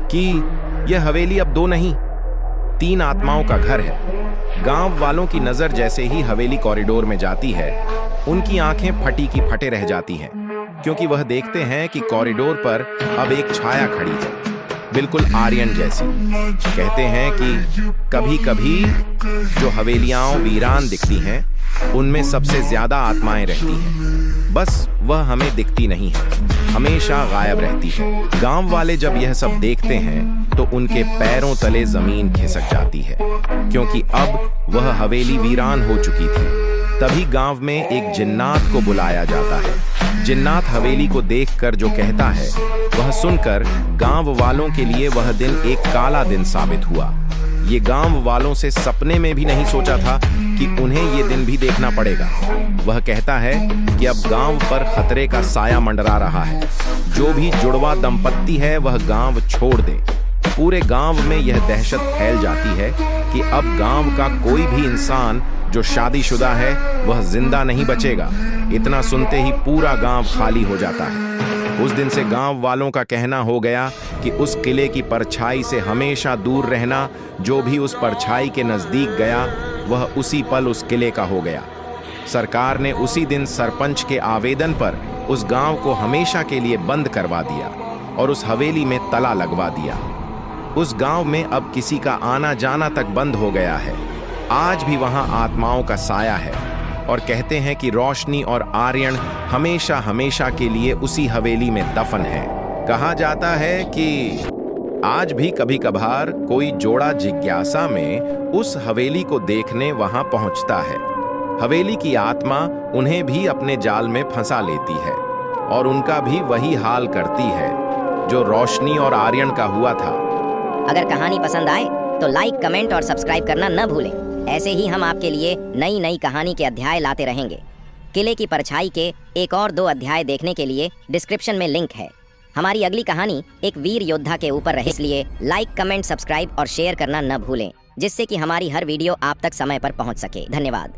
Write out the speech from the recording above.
कि यह हवेली अब 2 नहीं 3 आत्माओं का घर है। गांव वालों की नजर जैसे ही हवेली कॉरिडोर में जाती है, उनकी आंखें फटी की फटे रह जाती हैं, क्योंकि वह देखते हैं कि कॉरिडोर पर अब एक छाया खड़ी है, बिल्कुल आर्यन जैसी। कहते हैं कि कभी कभी जो हवेलियां वीरान दिखती हैं, उनमें सबसे ज्यादा आत्माएं रहती हैं, बस वह हमें दिखती नहीं है, हमेशा गायब रहती है। गांव वाले जब यह सब देखते हैं तो उनके पैरों तले जमीन खिसक जाती है, क्योंकि अब वह हवेली वीरान हो चुकी थी। तभी गांव में एक जिन्नात को बुलाया जाता है। जिन्नात हवेली को देखकर जो कहता है, वह सुनकर गांव वालों के लिए वह दिन एक काला दिन साबित हुआ। ये गांव वालों से सपने में भी नहीं सोचा था कि उन्हें ये दिन भी देखना पड़ेगा। वह कहता है कि अब गांव पर खतरे का साया मंडरा रहा है। जो भी जुड़वा दंपत्ति है वह गांव छोड़ दे। पूरे गांव में यह दहशत फैल जाती है कि अब गांव का कोई भी इंसान जो शादीशुदा है वह जिंदा नहीं बचेगा। इतना सुनते ही पूरा गांव खाली हो जाता है। उस दिन से गांव वालों का कहना हो गया कि उस किले की परछाई से हमेशा दूर रहना। जो भी उस परछाई के नजदीक गया वह उसी पल उस किले का हो गया। सरकार ने उसी दिन सरपंच के आवेदन पर उस गांव को हमेशा के लिए बंद करवा दिया और उस हवेली में ताला लगवा दिया। उस गांव में अब किसी का आना जाना तक बंद हो गया है। आज भी वहां आत्माओं का साया है और कहते हैं कि रोशनी और आर्यन हमेशा हमेशा के लिए उसी हवेली में दफन है। कहा जाता है कि आज भी कभी कभार कोई जोड़ा जिज्ञासा में उस हवेली को देखने वहां पहुंचता है। हवेली की आत्मा उन्हें भी अपने जाल में फंसा लेती है और उनका भी वही हाल करती है जो रोशनी और आर्यन का हुआ था। अगर कहानी पसंद आए तो लाइक, कमेंट और सब्सक्राइब करना न भूलें। ऐसे ही हम आपके लिए नई नई कहानी के अध्याय लाते रहेंगे। किले की परछाई के एक और 2 अध्याय देखने के लिए डिस्क्रिप्शन में लिंक है। हमारी अगली कहानी एक वीर योद्धा के ऊपर रहे, इसलिए लाइक, कमेंट, सब्सक्राइब और शेयर करना न भूलें, जिससे कि हमारी हर वीडियो आप तक समय पर पहुंच सके। धन्यवाद।